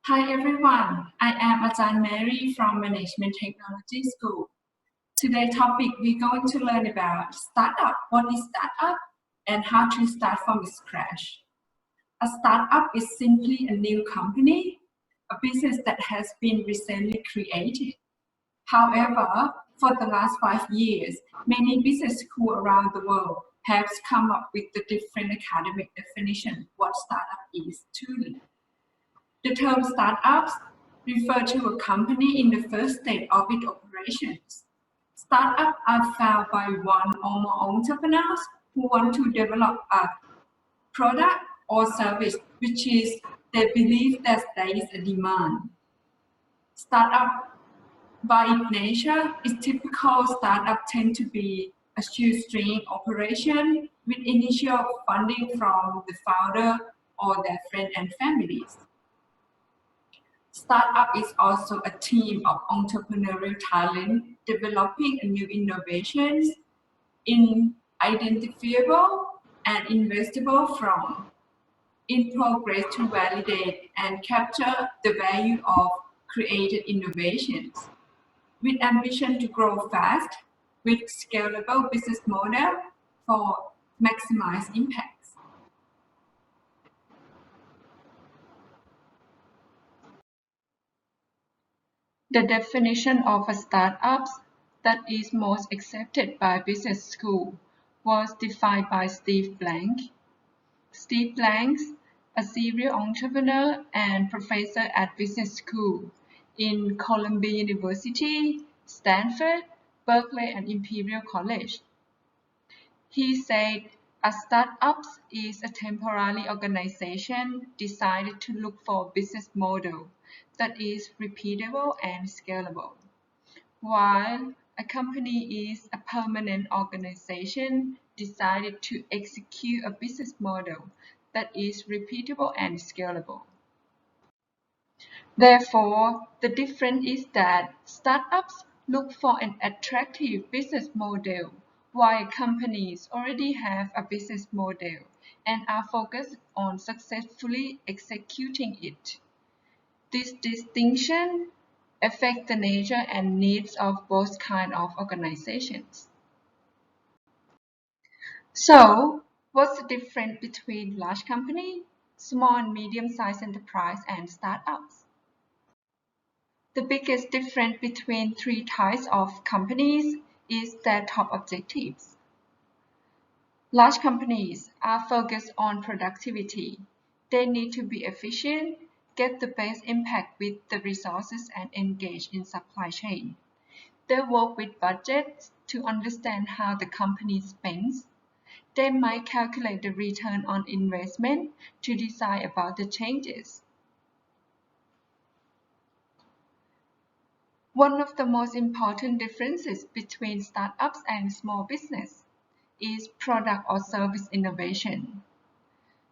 Hi everyone, I am Ajahn Mary from Management Technology School. Today's topic we're going to learn about startup. What is startup and how to start from scratch? A startup is simply a new company, a business that has been recently created. However, for the last 5 years, many business schools around the world have come up with a different academic definition what startup is truly. The term startups refer to a company in the first stage of its operations. Startups are founded by one or more entrepreneurs who want to develop a product or service which is they believe that there is a demand. Startup by its nature is typical startup tend to be a shoestring operation with initial funding from the founder or their friends and families. Startup is also a team of entrepreneurial talent developing new innovations in identifiable and investable from in progress to validate and capture the value of created innovations with ambition to grow fast with scalable business model for maximize impacts. The definition of a startup that is most accepted by business school was defined by Steve Blank. Steve Blank, a serial entrepreneur and professor at business school in Columbia University, Stanford, Berkeley, and Imperial College. He said, a startup is a temporary organization designed to look for a business model that is repeatable and scalable, while a company is a permanent organization designed to execute a business model that is repeatable and scalable. Therefore, the difference is that startups look for an attractive business model, while companies already have a business model and are focused on successfully executing it. This distinction affects the nature and needs of both kinds of organizations. So, what's the difference between large company, small and medium-sized enterprise, and startups? The biggest difference between three types of companies is their top objectives. Large companies are focused on productivity. They need to be efficient, get the best impact with the resources, and engage in supply chain. They work with budgets to understand how the company spends. They might calculate the return on investment to decide about the changes. One of the most important differences between startups and small business is product or service innovation.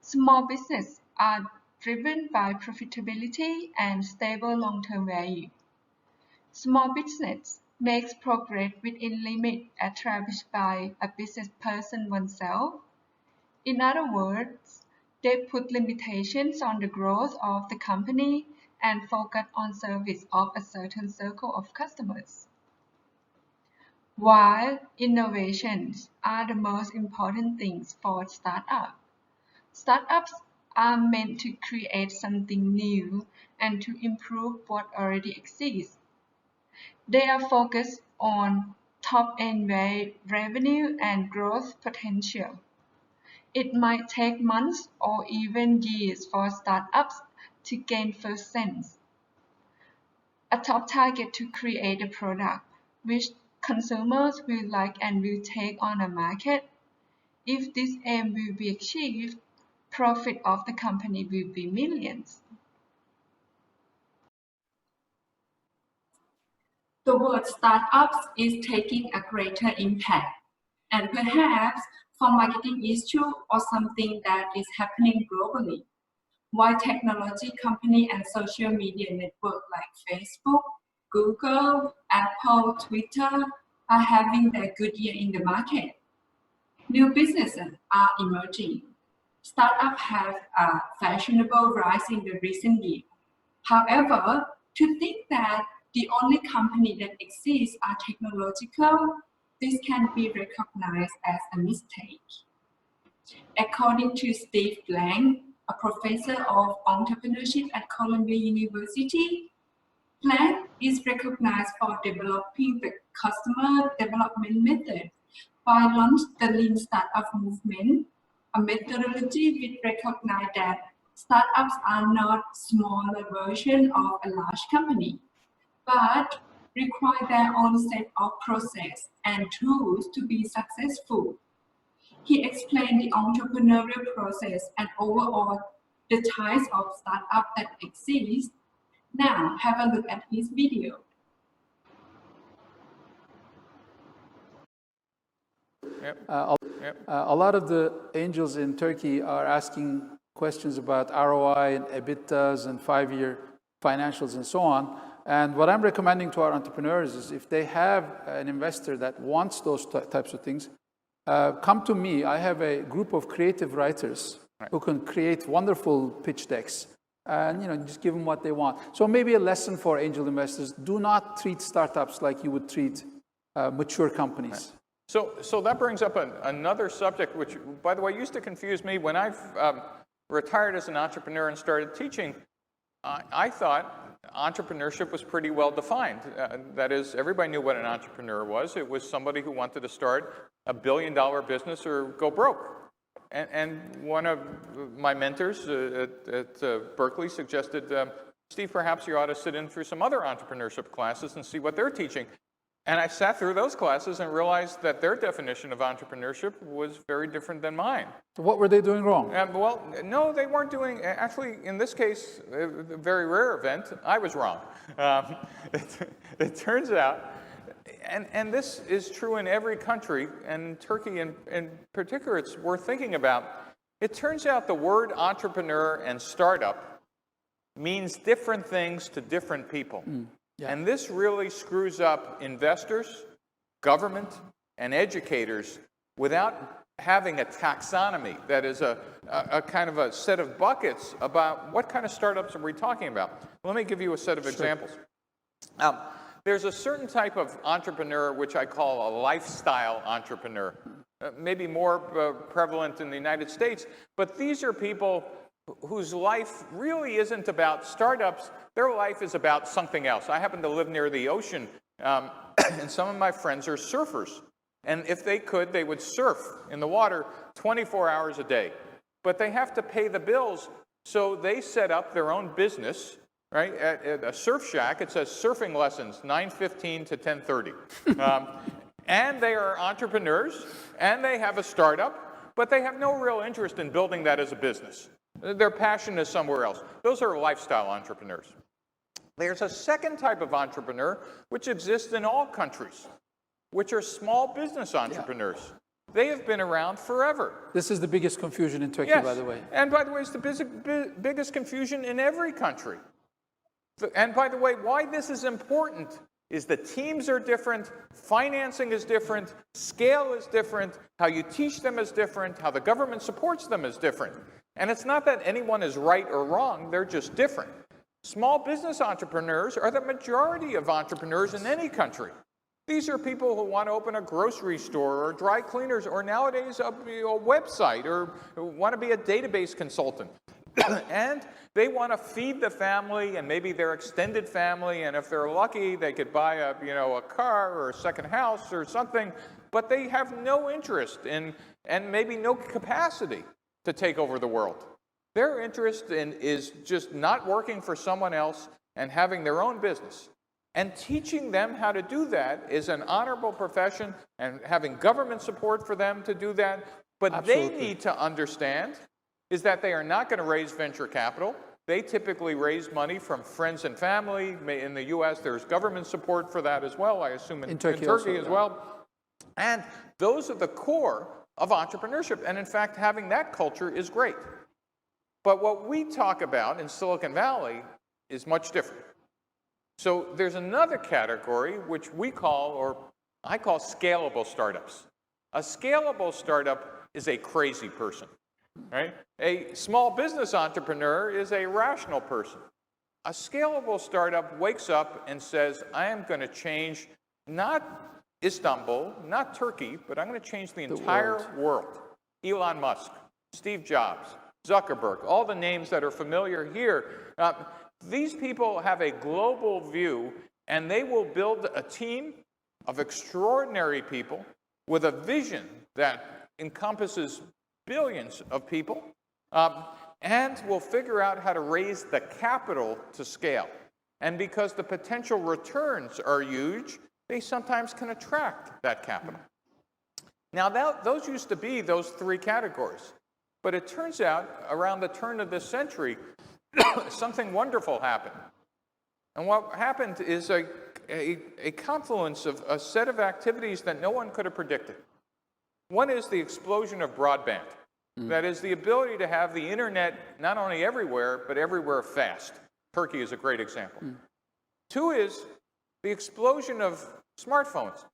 Small businesses are driven by profitability and stable long-term value. Small business makes progress within limits established by a business person oneself. In other words, they put limitations on the growth of the company and focus on service of a certain circle of customers. While innovations are the most important things for startups, startups are meant to create something new and to improve what already exists. They are focused on top-end revenue and growth potential. It might take months or even years for startups to gain first sense. A top target to create a product which consumers will like and will take on a market. If this aim will be achieved, profit of the company will be millions. The word startups is taking a greater impact, and perhaps for marketing issue or something that is happening globally. While technology company and social media network like Facebook, Google, Apple, Twitter are having their good year in the market. New businesses are emerging. Startups have a fashionable rise in the recent year. However, to think that the only company that exists are technological, this can be recognized as a mistake. According to Steve Blank, a professor of entrepreneurship at Columbia University, Blank is recognized for developing the customer development method by launching the Lean Startup movement, a methodology which recognizes that startups are not smaller version of a large company, but require their own set of process and tools to be successful. He explained the entrepreneurial process and overall the types of startup that exist. Now have a look at his video. A lot of the angels in Turkey are asking questions about ROI and EBITDAs and 5-year financials and so on. And what I'm recommending to our entrepreneurs is if they have an investor that wants those types of things, come to me. I have a group of creative writers who can create wonderful pitch decks and just give them what they want. So maybe a lesson for angel investors: do not treat startups like you would treat mature companies. So that brings up another subject, which, by the way, used to confuse me. When I've retired as an entrepreneur and started teaching, I thought entrepreneurship was pretty well defined. That is, everybody knew what an entrepreneur was. It was somebody who wanted to start a billion-dollar business or go broke. And one of my mentors at Berkeley suggested, Steve, perhaps you ought to sit in through some other entrepreneurship classes and see what they're teaching. And I sat through those classes and realized that their definition of entrepreneurship was very different than mine. So what were they doing wrong? Well, no, they weren't doing, actually, in this case, a very rare event, I was wrong. It turns out, and this is true in every country, and Turkey in particular, it's worth thinking about. It turns out the word entrepreneur and startup means different things to different people. Yeah. And this really screws up investors, government, and educators without having a taxonomy, that is a kind of a set of buckets about what kind of startups are we talking about. Let me give you a set of examples. There's a certain type of entrepreneur which I call a lifestyle entrepreneur, maybe more prevalent in the United States, but these are people whose life really isn't about startups. Their life is about something else. I happen to live near the ocean, and some of my friends are surfers. And if they could, they would surf in the water 24 hours a day. But they have to pay the bills, so they set up their own business, right? At a surf shack, it says surfing lessons, 9:15 to 10:30. And they are entrepreneurs, and they have a startup, but they have no real interest in building that as a business. Their passion is somewhere else. Those are lifestyle entrepreneurs. There's a second type of entrepreneur which exists in all countries, which are small business entrepreneurs. Yeah. They have been around forever. This is the biggest confusion in Turkey, yes. By the way. And by the way, it's the biggest confusion in every country. And by the way, why this is important is the teams are different, financing is different, scale is different, how you teach them is different, how the government supports them is different. And it's not that anyone is right or wrong, they're just different. Small business entrepreneurs are the majority of entrepreneurs in any country. These are people who want to open a grocery store or dry cleaners or nowadays a website or want to be a database consultant. And they want to feed the family and maybe their extended family, and if they're lucky, they could buy a car or a second house or something, but they have no interest in and maybe no capacity to take over the world. Their interest is just not working for someone else and having their own business. And teaching them how to do that is an honorable profession, and having government support for them to do that. But Absolutely. They need to understand is that they are not going to raise venture capital. They typically raise money from friends and family. In the US, there's government support for that as well, I assume in Turkey also, as well. And those are the core of entrepreneurship. And in fact, having that culture is great. But what we talk about in Silicon Valley is much different. So there's another category which we call, or I call, scalable startups. A scalable startup is a crazy person, right? A small business entrepreneur is a rational person. A scalable startup wakes up and says, I am going to change not Istanbul, not Turkey, but I'm going to change the entire world. Elon Musk, Steve Jobs, Zuckerberg, all the names that are familiar here. These people have a global view, and they will build a team of extraordinary people with a vision that encompasses billions of people, and will figure out how to raise the capital to scale. And because the potential returns are huge, they sometimes can attract that capital. Now, those used to be those three categories. But it turns out, around the turn of this century, something wonderful happened. And what happened is a confluence of a set of activities that no one could have predicted. One is the explosion of broadband. That is the ability to have the internet not only everywhere, but everywhere fast. Turkey is a great example. Two is the explosion of smartphones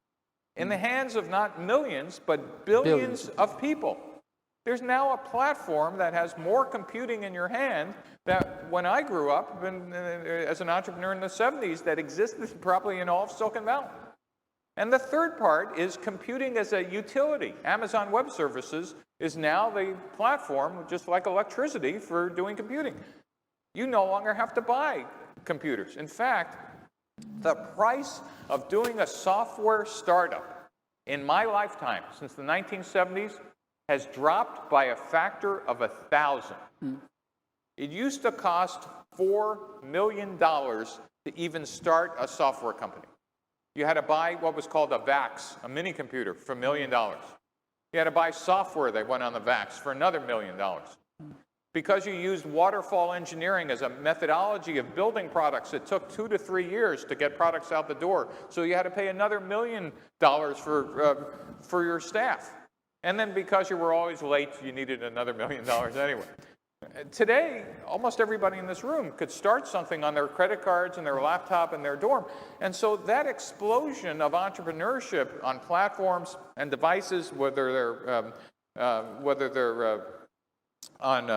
in the hands of not millions, but billions of people. There's now a platform that has more computing in your hand that when I grew up as an entrepreneur in the 70s that existed probably in all of Silicon Valley. And the third part is computing as a utility. Amazon Web Services is now the platform, just like electricity, for doing computing. You no longer have to buy computers. In fact, the price of doing a software startup in my lifetime, since the 1970s, has dropped by a factor of 1,000. It used to cost $4 million to even start a software company. You had to buy what was called a VAX, a mini computer, for $1 million. You had to buy software that went on the VAX for another $1 million. Because you used waterfall engineering as a methodology of building products, it took 2 to 3 years to get products out the door. So you had to pay another $1 million for your staff. And then because you were always late, you needed another $1 million anyway. Today, almost everybody in this room could start something on their credit cards and their laptop in their dorm. And so that explosion of entrepreneurship on platforms and devices, whether they're on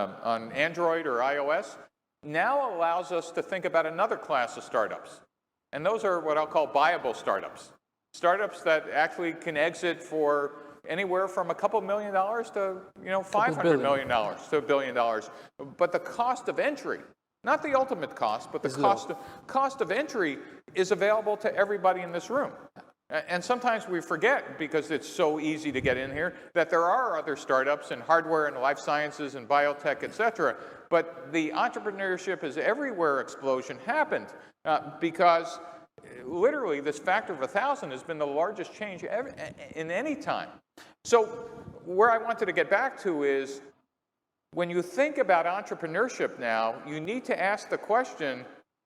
Android or iOS, now allows us to think about another class of startups. And those are what I'll call viable startups. Startups that actually can exit for anywhere from a couple $1 million to $500 million to $1 billion. But the cost of entry, not the ultimate cost, but the cost of entry is available to everybody in this room. And sometimes we forget, because it's so easy to get in here, that there are other startups in hardware and life sciences and biotech, et cetera. But the entrepreneurship is everywhere explosion happened because literally this factor of 1,000 has been the largest change ever, in any time. So where I wanted to get back to is, when you think about entrepreneurship now, you need to ask the question,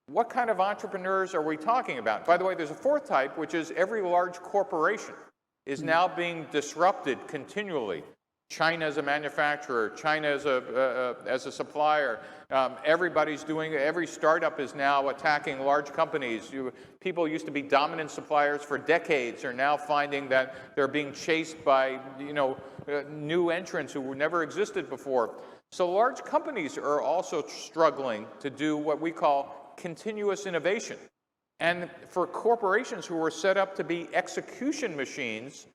what kind of entrepreneurs are we talking about? By the way, there's a fourth type, which is every large corporation is now being disrupted continually. China as a manufacturer, China as a supplier. Every startup is now attacking large companies. People used to be dominant suppliers for decades are now finding that they're being chased by new entrants who never existed before. So large companies are also struggling to do what we call continuous innovation. And for corporations who were set up to be execution machines,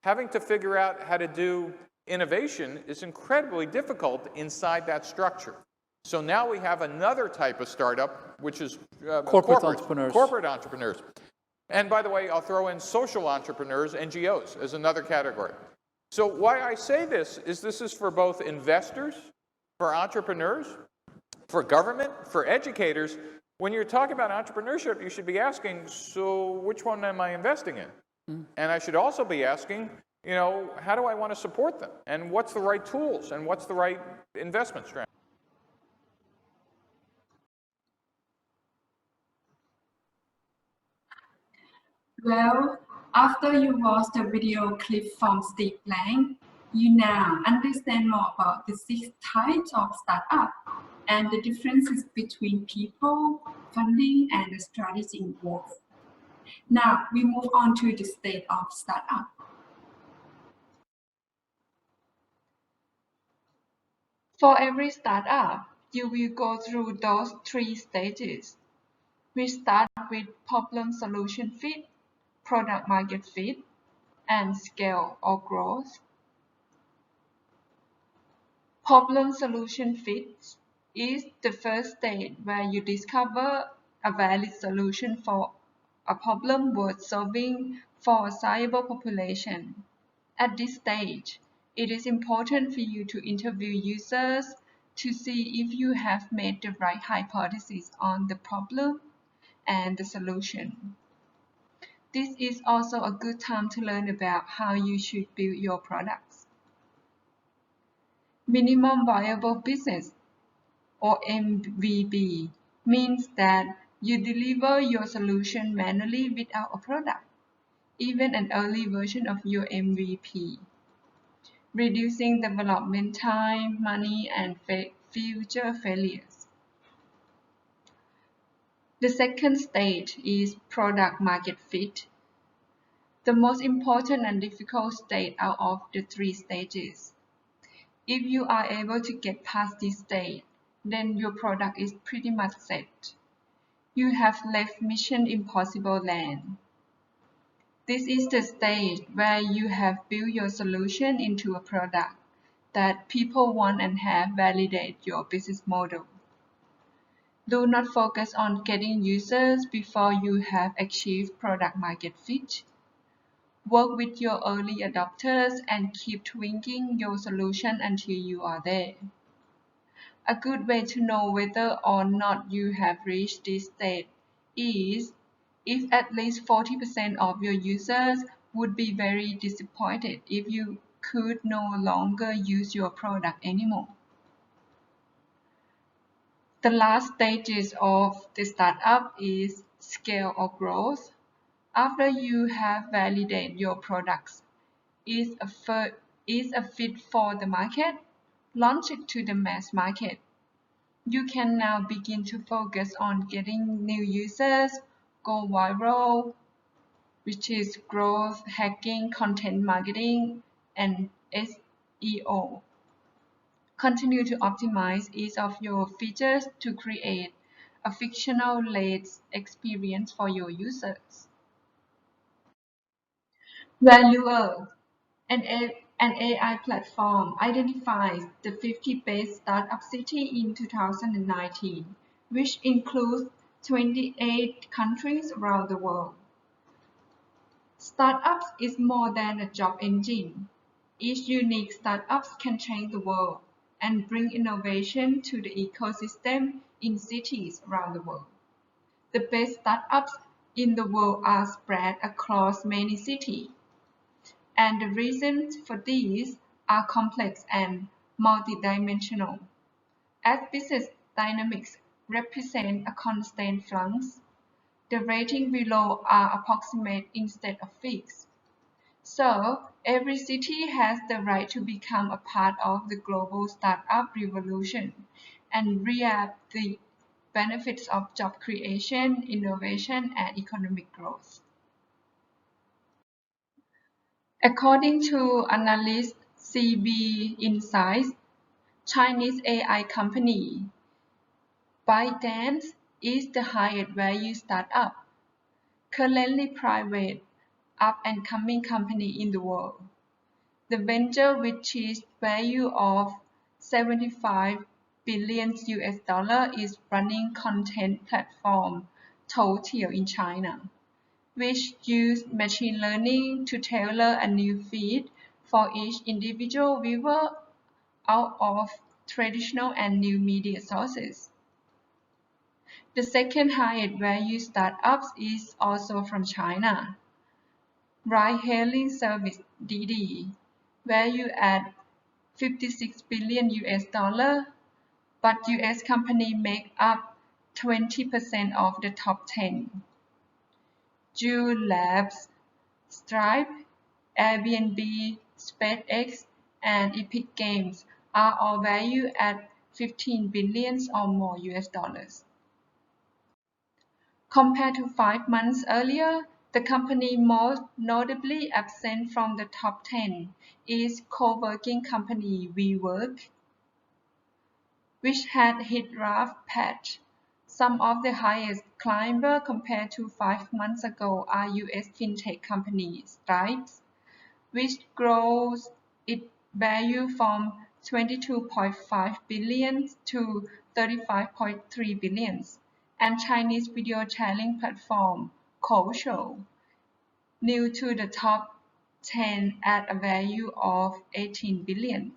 having to figure out how to do innovation is incredibly difficult inside that structure. So now we have another type of startup, which is corporate entrepreneurs. And by the way, I'll throw in social entrepreneurs, NGOs, as another category. So why I say this is for both investors, for entrepreneurs, for government, for educators. When you're talking about entrepreneurship, you should be asking, so which one am I investing in? And I should also be asking, how do I want to support them? And what's the right tools? And what's the right investment strategy? Well, after you watch the video clip from Steve Blank, you now understand more about the 6 types of startup and the differences between people, funding, and the strategy involved. Now, we move on to the state of startup. For every startup, you will go through those 3 stages. We start with problem-solution fit, product market fit, and scale or growth. Problem-solution fit is the first stage where you discover a valid solution for a problem worth solving for a sizable population. At this stage, it is important for you to interview users to see if you have made the right hypothesis on the problem and the solution. This is also a good time to learn about how you should build your products. Minimum viable business, or MVP, means that you deliver your solution manually without a product, even an early version of your MVP, reducing development time, money, and future failures. The second stage is product market fit, the most important and difficult stage out of the three stages. If you are able to get past this stage, then your product is pretty much set. You have left Mission Impossible land. This is the stage where you have built your solution into a product that people want and have validated your business model. Do not focus on getting users before you have achieved product market fit. Work with your early adopters and keep tweaking your solution until you are there. A good way to know whether or not you have reached this state is if at least 40% of your users would be very disappointed if you could no longer use your product anymore. The last stages of the startup is scale or growth. After you have validated your products is a fit for the market, launch it to the mass market. You can now begin to focus on getting new users, go viral, which is growth hacking, content marketing, and SEO. Continue to optimize each of your features to create a fictional-led experience for your users. Valuer, an AI platform, identifies the 50 best startup cities in 2019, which includes 28 countries around the world. Startups is more than a job engine. Each unique startup can change the world and bring innovation to the ecosystem in cities around the world. The best startups in the world are spread across many cities, and the reasons for these are complex and multidimensional. As business dynamics represent a constant flux, the rating below are approximate instead of fixed. So, every city has the right to become a part of the global startup revolution and reap the benefits of job creation, innovation, and economic growth. According to analyst CB Insights, Chinese AI company ByteDance is the highest value startup, currently private, up-and-coming company in the world. The venture, which is value of 75 billion US dollar, is running content platform Toutiao in China, which use machine learning to tailor a new feed for each individual viewer out of traditional and new media sources. The second highest value startup is also from China. Ride-hailing service Didi, valued at 56 billion US dollar, but US companies make up 20% of the top 10. Juul Labs, Stripe, Airbnb, SpaceX, and Epic Games are all valued at 15 billion or more US dollars. Compared to 5 months earlier, the company most notably absent from the top 10 is co-working company WeWork, which had hit rough patch Some of the highest climber compared to 5 months ago are US fintech company Stripe, which grows its value from 22.5 billion to 35.3 billion, and Chinese video sharing platform Kousho, new to the top 10 at a value of 18 billion.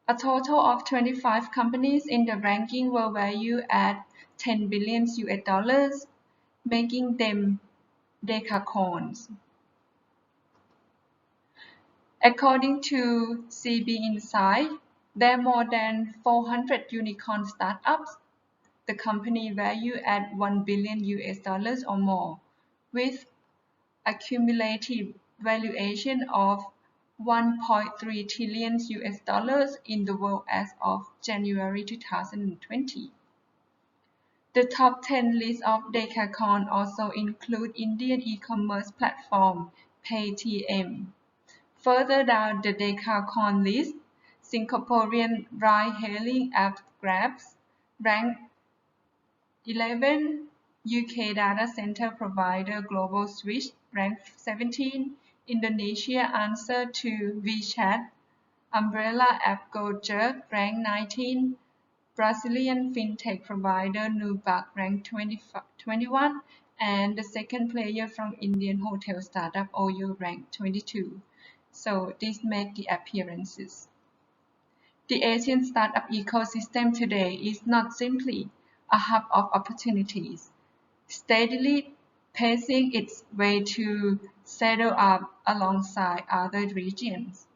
A total of 25 companies in the ranking were valued at 10 billion US dollars, making them decacorns. According to CB Insight, there are more than 400 unicorn startups, the company valued at 1 billion US dollars or more, with a cumulative valuation of 1.3 trillion US dollars in the world as of January 2020. The top 10 list of decacorn also include Indian e-commerce platform Paytm. Further down the decacorn list, Singaporean ride-hailing app Grab ranked 11, UK data center provider Global Switch ranked 17, Indonesia answer to WeChat umbrella app Gojek ranked 19, Brazilian fintech provider Nubank ranked 21, and the second player from Indian hotel startup Oyo ranked 22. So these make the appearances. The Asian startup ecosystem today is not simply a hub of opportunities, steadily pacing its way to settle up alongside other regions.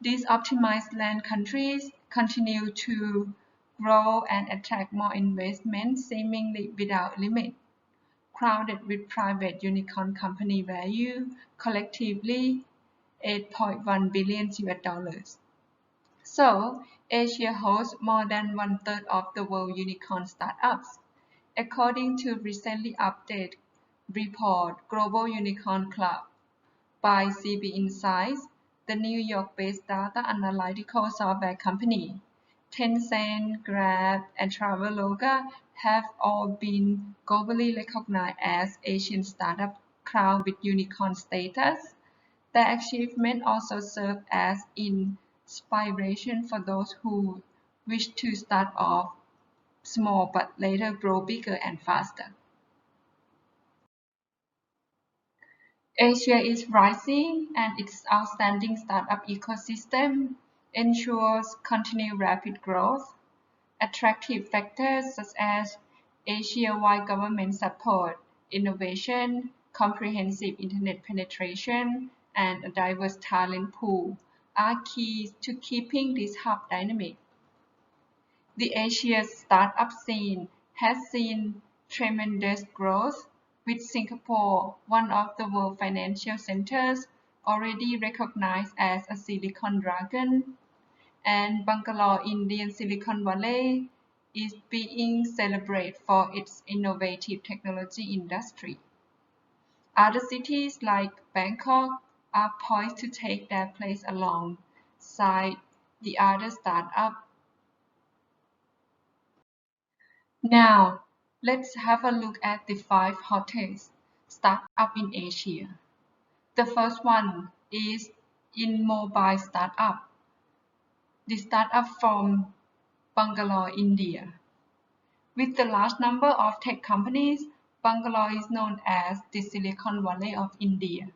These optimized land countries continue to grow and attract more investment seemingly without limit, crowded with private unicorn company value collectively 8.1 billion US dollars. So, Asia hosts more than one-third of the world unicorn startups. According to recently updated report Global Unicorn Club by CB Insights, the New York-based data analytical software company, Tencent, Grab, and Traveloka have all been globally recognized as Asian startup crowned with unicorn status. Their achievement also serves as inspiration for those who wish to start off small but later grow bigger and faster. Asia is rising, and its outstanding startup ecosystem ensures continued rapid growth. Attractive factors such as Asia-wide government support, innovation, comprehensive internet penetration, and a diverse talent pool are keys to keeping this hub dynamic. The Asia startup scene has seen tremendous growth, with Singapore, one of the world financial centers, already recognized as a Silicon Dragon, and Bangalore, Indian Silicon Valley, is being celebrated for its innovative technology industry. Other cities like Bangkok are poised to take their place alongside the other startups. Now, let's have a look at the 5 hottest startups in Asia. The first one is in mobile startup. The startup from Bangalore, India. With the large number of tech companies, Bangalore is known as the Silicon Valley of India.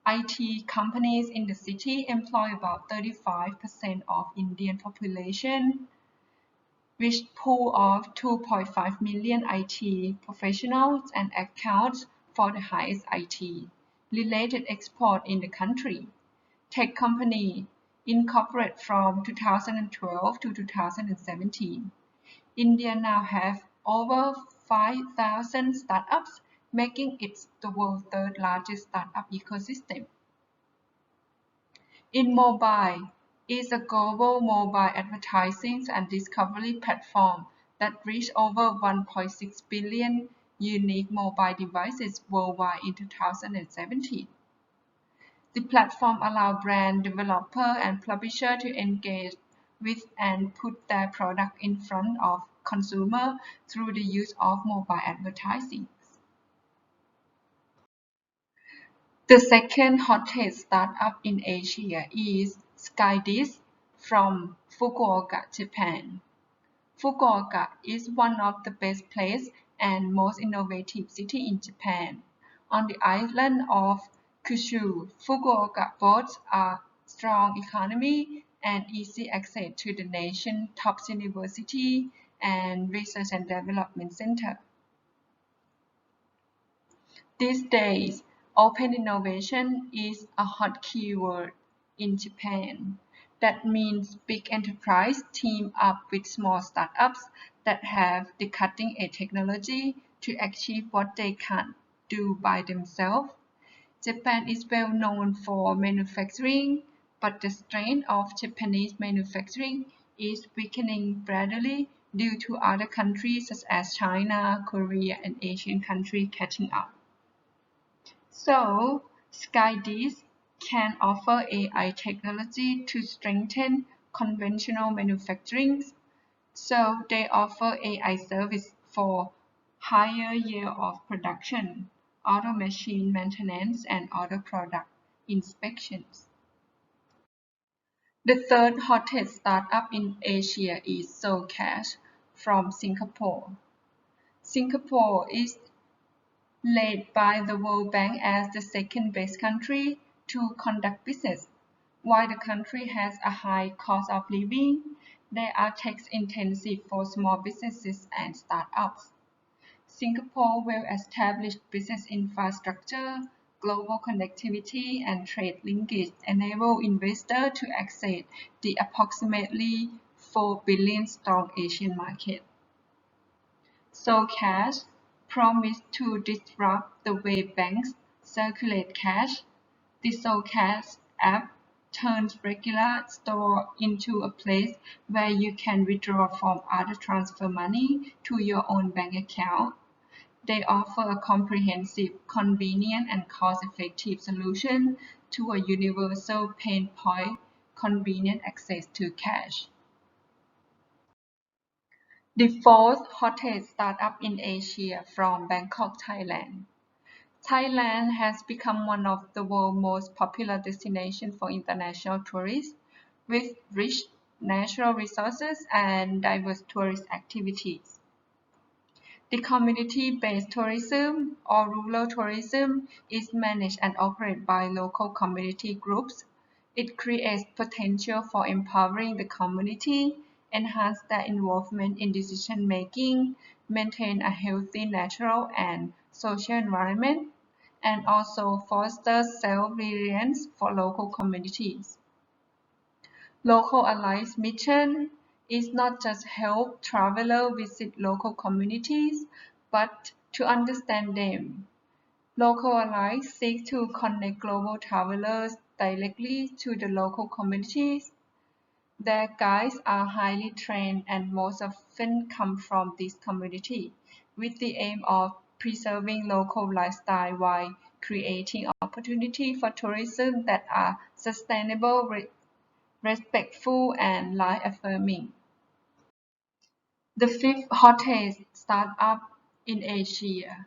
IT companies in the city employ about 35% of Indian population, which pool of 2.5 million IT professionals and accounts for the highest IT-related export in the country. Tech company incorporated from 2012 to 2017. India now has over 5,000 startups, making it the world's third largest startup ecosystem. In mobile is a global mobile advertising and discovery platform that reached over 1.6 billion unique mobile devices worldwide in 2017. The platform allows brand developer and publisher to engage with and put their product in front of consumer through the use of mobile advertising. The second hottest startup in Asia is Skydish from Fukuoka, Japan. Fukuoka is one of the best placed and most innovative city in Japan. On the island of Kyushu, Fukuoka boasts a strong economy and easy access to the nation's top university and research and development center. These days, open innovation is a hot keyword in Japan. That means big enterprises team up with small startups that have the cutting-edge technology to achieve what they can't do by themselves. Japan is well known for manufacturing, but the strength of Japanese manufacturing is weakening gradually due to other countries such as China, Korea, and Asian countries catching up. So, Skydish can offer AI technology to strengthen conventional manufacturing. So, they offer AI service for higher yield of production, auto machine maintenance, and auto product inspections. The third hottest startup in Asia is Soulcash from Singapore. Singapore is led by the World Bank as the second-best country to conduct business. While the country has a high cost of living, they are tax-intensive for small businesses and startups. Singapore's well-established business infrastructure, global connectivity, and trade linkage enable investors to access the approximately 4 billion strong Asian market. Soulcash promised to disrupt the way banks circulate cash. The Soulcash app turns regular store into a place where you can withdraw from or transfer money to your own bank account. They offer a comprehensive, convenient, and cost-effective solution to a universal pain point: convenient access to cash. The fourth hottest startup in Asia from Bangkok, Thailand. Thailand has become one of the world's most popular destinations for international tourists, with rich natural resources and diverse tourist activities. The community-based tourism or rural tourism is managed and operated by local community groups. It creates potential for empowering the community, enhance their involvement in decision-making, maintain a healthy natural and social environment, and also foster self-reliance for local communities. Local Allies' mission is not just help travelers visit local communities, but to understand them. Local Allies seek to connect global travelers directly to the local communities. Their guides are highly trained and most often come from this community, with the aim of preserving local lifestyle while creating opportunities for tourism that are sustainable, respectful, and life-affirming. The fifth hottest startup in Asia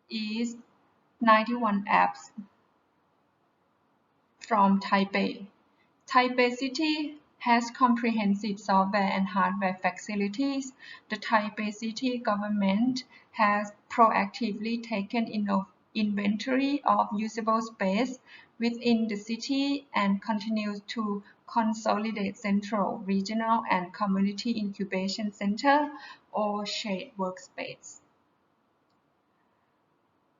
is 91 Apps from Taipei. Taipei City has comprehensive software and hardware facilities. The Taipei City government has proactively taken inventory of usable space within the city and continues to consolidate central, regional, and community incubation center or shared workspace.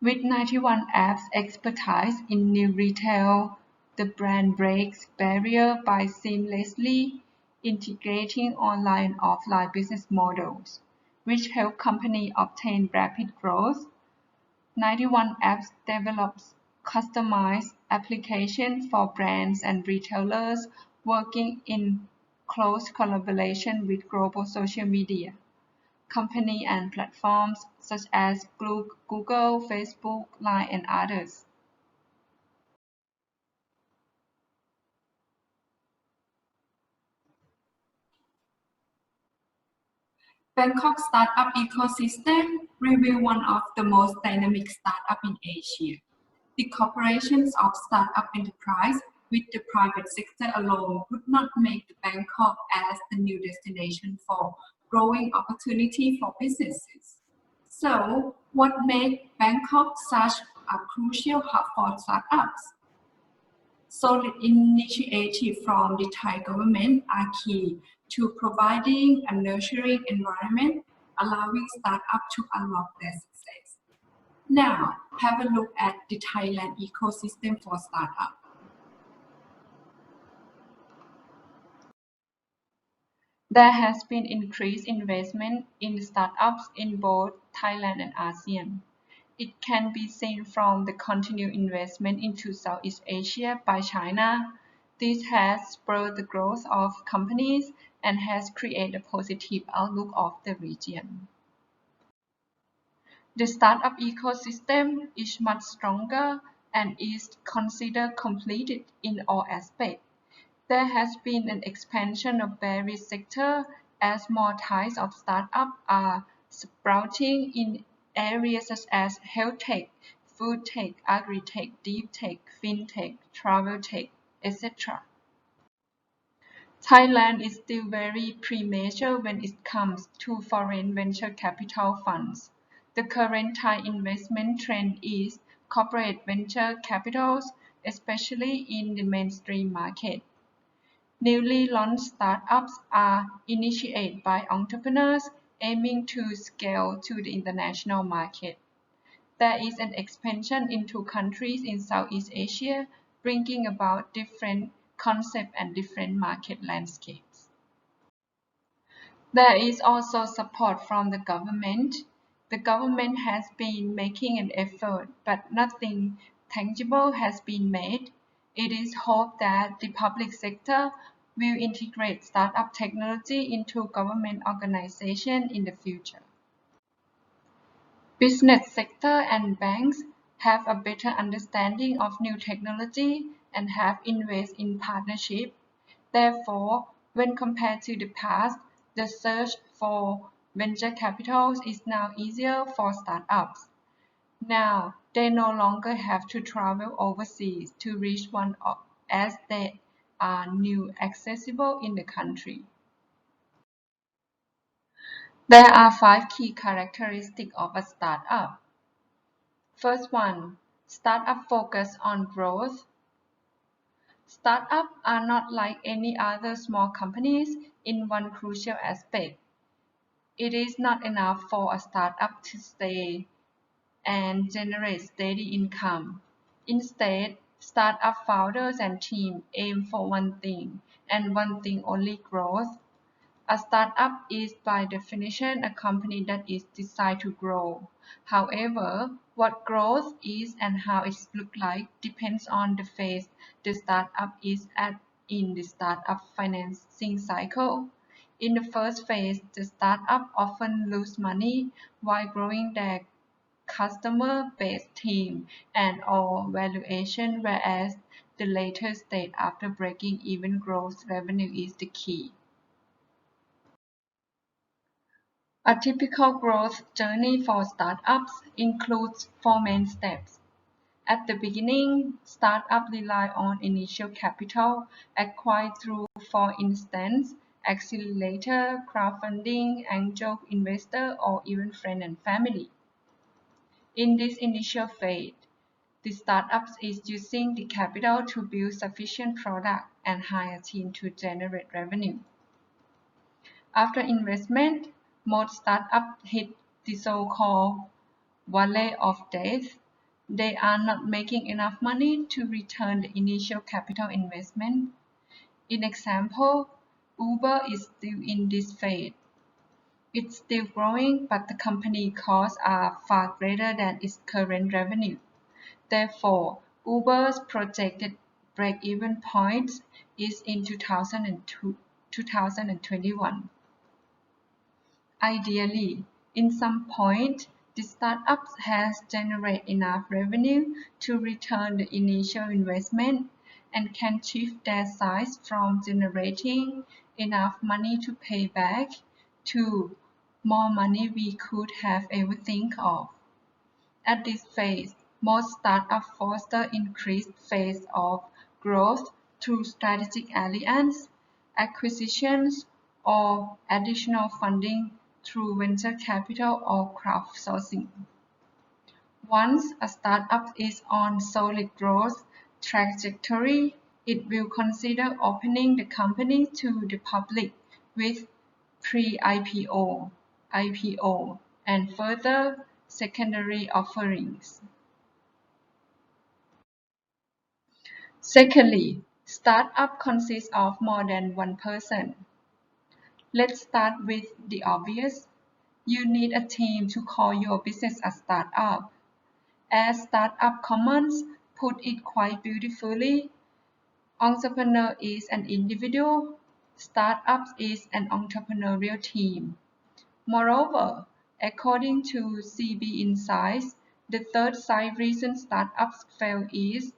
With 91 Apps' expertise in new retail, the brand breaks barriers by seamlessly integrating online and offline business models, which help companies obtain rapid growth. 91 Apps develops customized applications for brands and retailers, working in close collaboration with global social media companies and platforms such as Google, Facebook, Line, and others. Bangkok startup ecosystem review one of the most dynamic startup in Asia. The corporations of startup enterprise with the private sector alone would not make Bangkok as the new destination for growing opportunity for businesses. So, what makes Bangkok such a crucial hub for startups? Solid initiatives from the Thai government are key to providing a nurturing environment, allowing startups to unlock their success. Now, have a look at the Thailand ecosystem for startups. There has been increased investment in startups in both Thailand and ASEAN. It can be seen from the continued investment into Southeast Asia by China. This has spurred the growth of companies and has created a positive outlook of the region. The startup ecosystem is much stronger and is considered completed in all aspects. There has been an expansion of various sectors as more types of startups are sprouting in areas such as health tech, food tech, agri-tech, deep tech, fintech, travel tech, etc. Thailand is still very premature when it comes to foreign venture capital funds. The current Thai investment trend is corporate venture capitals, especially in the mainstream market. Newly launched startups are initiated by entrepreneurs aiming to scale to the international market. There is an expansion into countries in Southeast Asia, bringing about different concepts and different market landscapes. There is also support from the government. The government has been making an effort, but nothing tangible has been made. It is hoped that the public sector will integrate startup technology into government organization in the future. Business sector and banks have a better understanding of new technology and have invested in partnership. Therefore, when compared to the past, the search for venture capitals is now easier for startups. Now, they no longer have to travel overseas to reach one as they are new accessible in the country. There are 5 key characteristics of a startup. First one, startup focus on growth. Startups are not like any other small companies in one crucial aspect. It is not enough for a startup to stay and generate steady income. Instead, startup founders and team aim for one thing and one thing only: growth. A startup is by definition a company that is designed to grow. However, what growth is and how it looks like depends on the phase the startup is at in the startup financing cycle. In the first phase, the startup often lose money while growing their customer base, team, and or valuation, whereas the later stage after breaking even growth revenue is the key. A typical growth journey for startups includes 4 main steps. At the beginning, startups rely on initial capital acquired through, for instance, accelerator, crowdfunding, angel investor, or even friends and family. In this initial phase, the startup is using the capital to build sufficient product and hire a team to generate revenue. After investment, most startups hit the so-called valley of death. They are not making enough money to return the initial capital investment. In example, Uber is still in this phase. It's still growing, but the company costs are far greater than its current revenue. Therefore, Uber's projected break-even point is in 2021. Ideally, in some point, the startup has generated enough revenue to return the initial investment and can shift their size from generating enough money to pay back to more money we could have ever think of. At this phase, most startups foster increased phase of growth through strategic alliance, acquisitions, or additional funding through venture capital or crowdsourcing. Once a startup is on solid growth trajectory, it will consider opening the company to the public with pre-IPO, IPO, and further secondary offerings. Secondly, startup consists of more than one person. Let's start with the obvious. You need a team to call your business a startup. As Startup Commons put it quite beautifully, entrepreneur is an individual, startup is an entrepreneurial team. Moreover, according to CB Insights, the third side reason startups fail is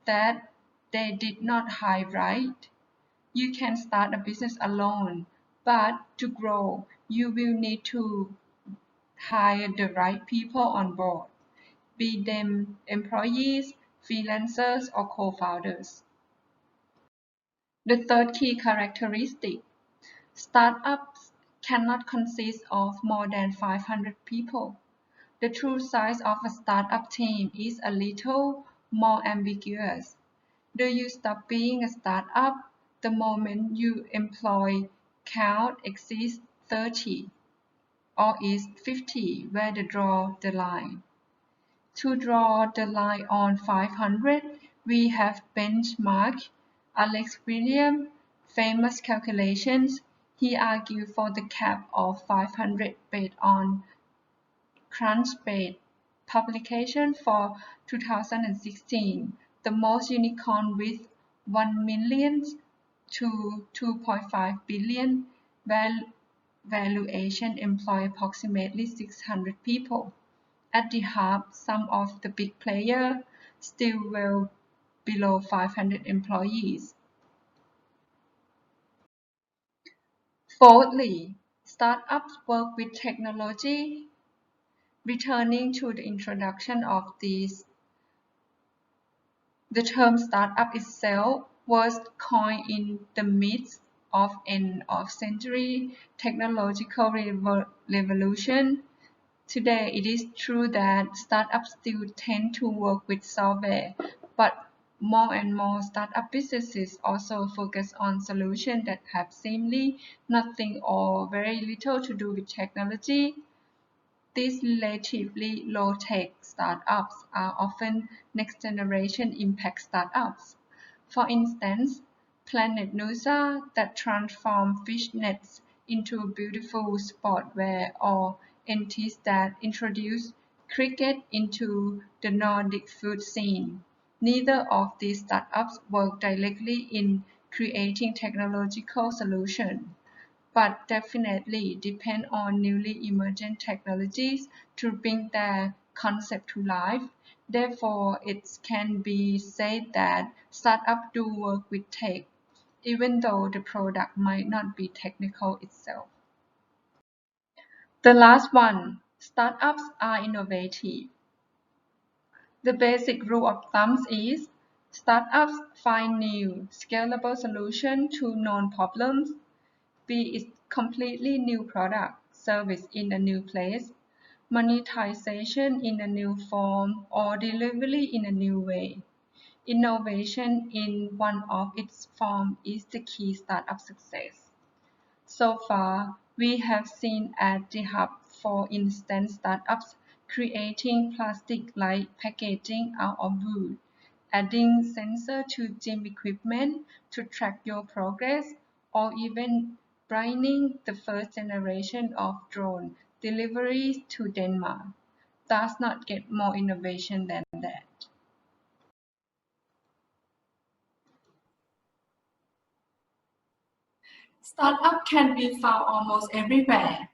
that they did not hire right. You can start a business alone, but to grow, you will need to hire the right people on board, be them employees, freelancers, or co-founders. The third key characteristic, startups cannot consist of more than 500 people. The true size of a startup team is a little more ambiguous. Do you stop being a startup the moment your employee count exceeds 30? Or is 50 where to draw the line? To draw the line on 500, we have benchmarked Alex Williams' famous calculations. He argued for the cap of 500 based on Crunchbase publication for 2016. The most unicorn with 1 million to 2.5 billion valuation employ approximately 600 people. At the hub, some of the big players still well below 500 employees. Fourthly, startups work with technology. Returning to the introduction of these, the term startup itself was coined in the midst of end of century technological revolution. Today, it is true that startups still tend to work with software, but more and more startup businesses also focus on solutions that have seemingly nothing or very little to do with technology. These relatively low-tech startups are often next-generation impact startups. For instance, Planet Nusa that transformed fish nets into beautiful sportswear, or entities that introduced cricket into the Nordic food scene. Neither of these startups work directly in creating technological solutions, but definitely depend on newly emergent technologies to bring their concept to life. Therefore, it can be said that startups do work with tech, even though the product might not be technical itself. The last one, startups are innovative. The basic rule of thumb is startups find new, scalable solutions to known problems, be it completely new product, service in a new place, monetization in a new form, or delivery in a new way. Innovation in one of its forms is the key startup success. So far, we have seen at the hub, for instance, startups creating plastic-like packaging out of wood, adding sensor to gym equipment to track your progress, or even bringing the first generation of drone deliveries to Denmark. Does not get more innovation than that. Startup can be found almost everywhere.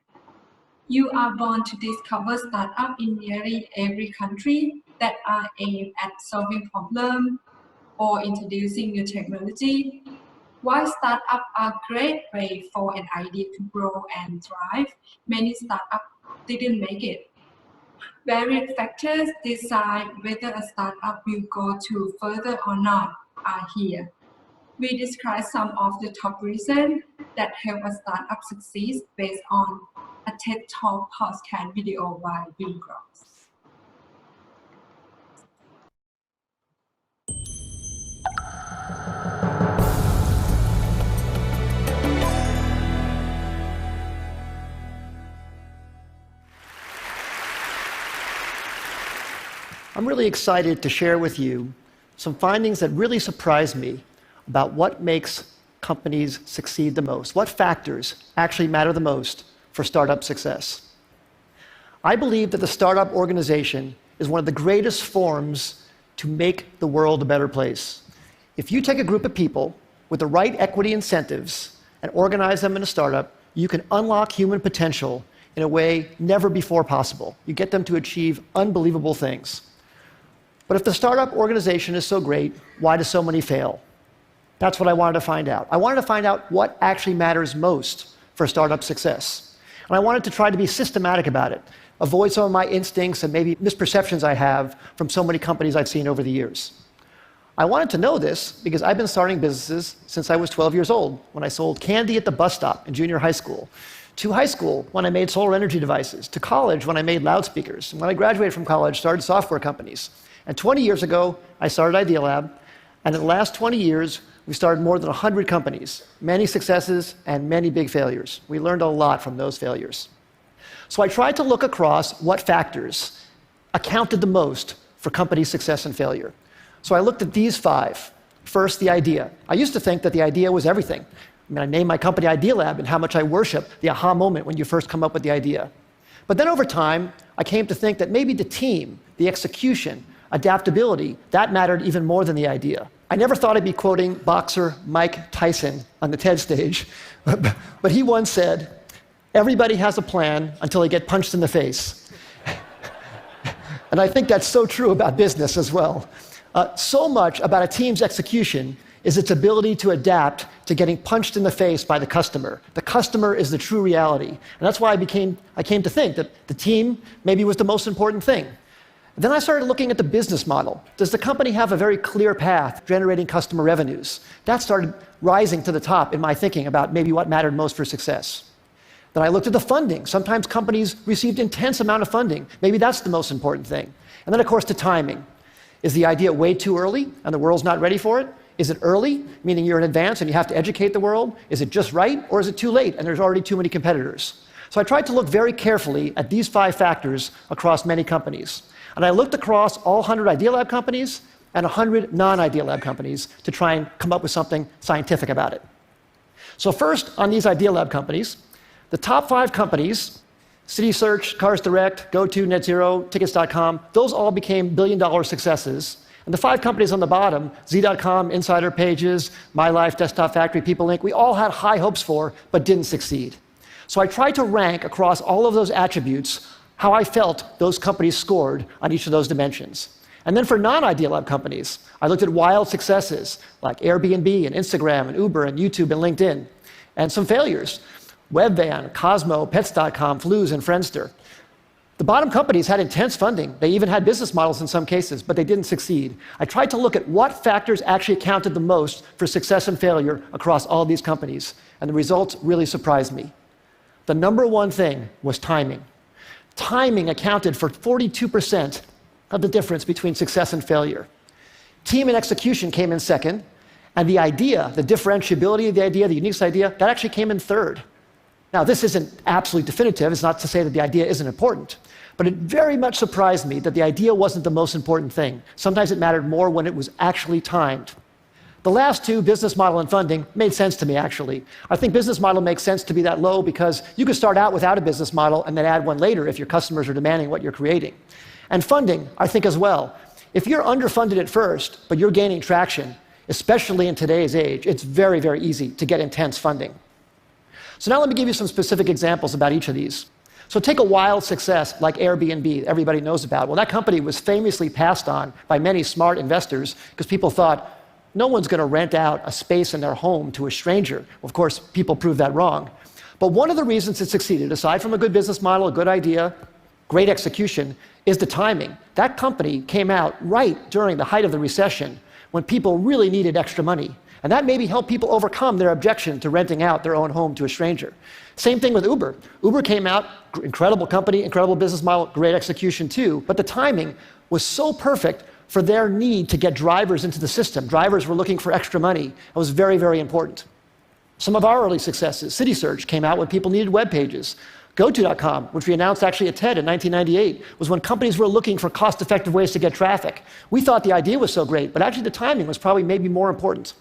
You are born to discover startups in nearly every country that are aimed at solving problems or introducing new technology. While startups are a great way for an idea to grow and thrive, many startups didn't make it. Various factors decide whether a startup will go to further or not are here. We describe some of the top reasons that help a startup succeed based on a TED Talk podcast video by Bill Gross. I'm really excited to share with you some findings that really surprised me about what makes companies succeed the most, what factors actually matter the most for startup success. I believe that the startup organization is one of the greatest forms to make the world a better place. If you take a group of people with the right equity incentives and organize them in a startup, you can unlock human potential in a way never before possible. You get them to achieve unbelievable things. But if the startup organization is so great, why do so many fail? That's what I wanted to find out. I wanted to find out what actually matters most for startup success. And I wanted to try to be systematic about it, avoid some of my instincts and maybe misperceptions I have from so many companies I've seen over the years. I wanted to know this because I've been starting businesses since I was 12 years old, when I sold candy at the bus stop in junior high school, to high school when I made solar energy devices, to college when I made loudspeakers, and when I graduated from college, started software companies. And 20 years ago, I started Idea Lab, and in the last 20 years, we started more than 100 companies, many successes and many big failures. We learned a lot from those failures. So I tried to look across what factors accounted the most for company success and failure. So I looked at these 5. First, the idea. I used to think that the idea was everything. I named my company Idea Lab, and how much I worship the aha moment when you first come up with the idea. But then over time, I came to think that maybe the team, the execution, adaptability, that mattered even more than the idea. I never thought I'd be quoting boxer Mike Tyson on the TED stage, but he once said, "Everybody has a plan until they get punched in the face." And I think that's so true about business as well. So much about a team's execution is its ability to adapt to getting punched in the face by the customer. The customer is the true reality. And that's why I came to think that the team maybe was the most important thing. Then I started looking at the business model. Does the company have a very clear path generating customer revenues? That started rising to the top in my thinking about maybe what mattered most for success. Then I looked at the funding. Sometimes companies received intense amount of funding. Maybe that's the most important thing. And then, of course, the timing. Is the idea way too early and the world's not ready for it? Is it early, meaning you're in advance and you have to educate the world? Is it just right, or is it too late and there's already too many competitors? So I tried to look very carefully at these 5 factors across many companies. And I looked across all 100 Idea Lab companies and 100 non-Idea Lab companies to try and come up with something scientific about it. So first, on these Idea Lab companies, the top 5 companies, CitySearch, Cars Direct, GoTo, NetZero, Tickets.com, those all became billion-dollar successes. And the 5 companies on the bottom, Z.com, Insider Pages, MyLife, Desktop Factory, People Inc., we all had high hopes for, but didn't succeed. So I tried to rank across all of those attributes how I felt those companies scored on each of those dimensions. And then for non-Idea Lab companies, I looked at wild successes like Airbnb and Instagram and Uber and YouTube and LinkedIn, and some failures, Webvan, Cosmo, Pets.com, Flues, and Friendster. The bottom companies had intense funding. They even had business models in some cases, but they didn't succeed. I tried to look at what factors actually accounted the most for success and failure across all these companies, and the results really surprised me. The number one thing was timing. Timing accounted for 42% of the difference between success and failure. Team and execution came in second, and the idea, the differentiability of the idea, the unique idea, that actually came in third. Now, this isn't absolutely definitive. It's not to say that the idea isn't important, but it very much surprised me that the idea wasn't the most important thing. Sometimes it mattered more when it was actually timed. The last 2, business model and funding, made sense to me, actually. I think business model makes sense to be that low because you could start out without a business model and then add one later if your customers are demanding what you're creating. And funding, I think as well. If you're underfunded at first, but you're gaining traction, especially in today's age, it's very, very easy to get intense funding. So now let me give you some specific examples about each of these. So take a wild success like Airbnb, everybody knows about. Well, that company was famously passed on by many smart investors because people thought, No one's going to rent out a space in their home to a stranger. Of course, people prove that wrong. But one of the reasons it succeeded, aside from a good business model, a good idea, great execution, is the timing. That company came out right during the height of the recession when people really needed extra money. And that maybe helped people overcome their objection to renting out their own home to a stranger. Same thing with Uber. Uber came out, incredible company, incredible business model, great execution too, but the timing was so perfect for their need to get drivers into the system. Drivers were looking for extra money. It was very, very important. Some of our early successes, CitySearch came out when people needed web pages. GoTo.com, which we announced actually at TED in 1998, was when companies were looking for cost-effective ways to get traffic. We thought the idea was so great, but actually the timing was probably maybe more important.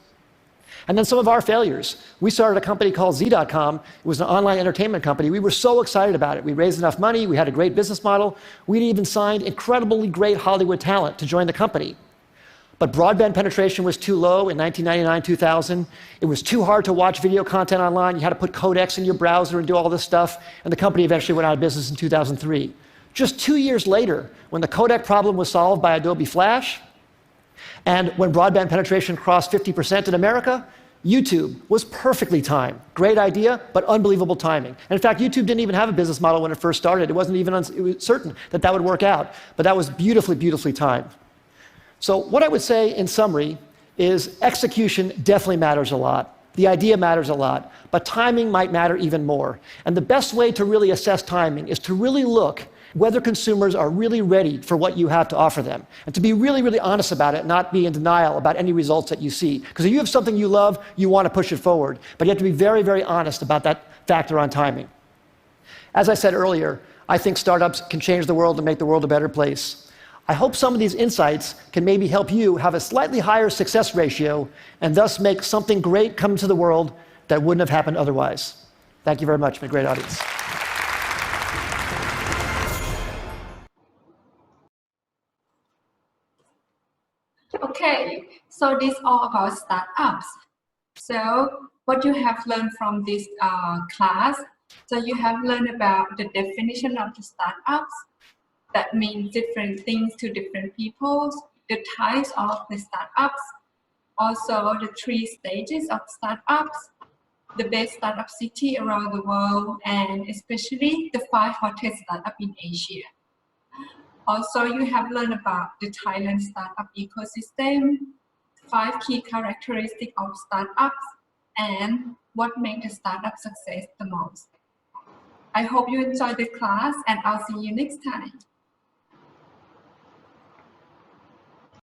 And then some of our failures. We started a company called Z.com. It was an online entertainment company. We were so excited about it. We raised enough money. We had a great business model. We'd even signed incredibly great Hollywood talent to join the company. But broadband penetration was too low in 1999, 2000. It was too hard to watch video content online. You had to put codecs in your browser and do all this stuff. And the company eventually went out of business in 2003. Just 2 years later, when the codec problem was solved by Adobe Flash, and when broadband penetration crossed 50% in America, YouTube was perfectly timed. Great idea, but unbelievable timing. And in fact, YouTube didn't even have a business model when it first started. It wasn't even it was certain that that would work out. But that was beautifully, beautifully timed. So what I would say in summary is execution definitely matters a lot. The idea matters a lot, but timing might matter even more. And the best way to really assess timing is to really look whether consumers are really ready for what you have to offer them, and to be really, really honest about it, not be in denial about any results that you see. Because if you have something you love, you want to push it forward, but you have to be very, very honest about that factor on timing. As I said earlier, I think startups can change the world and make the world a better place. I hope some of these insights can maybe help you have a slightly higher success ratio and thus make something great come to the world that wouldn't have happened otherwise. Thank you very much. It's been a great audience. Okay, so this is all about startups. So what you have learned from this class, so you have learned about the definition of the startups. That means different things to different people, the types of the startups, also the 3 stages of startups, the best startup city around the world, and especially the 5 hottest startups in Asia. Also, you have learned about the Thailand startup ecosystem, 5 key characteristics of startups, and what makes a startup success the most. I hope you enjoyed the class, and I'll see you next time.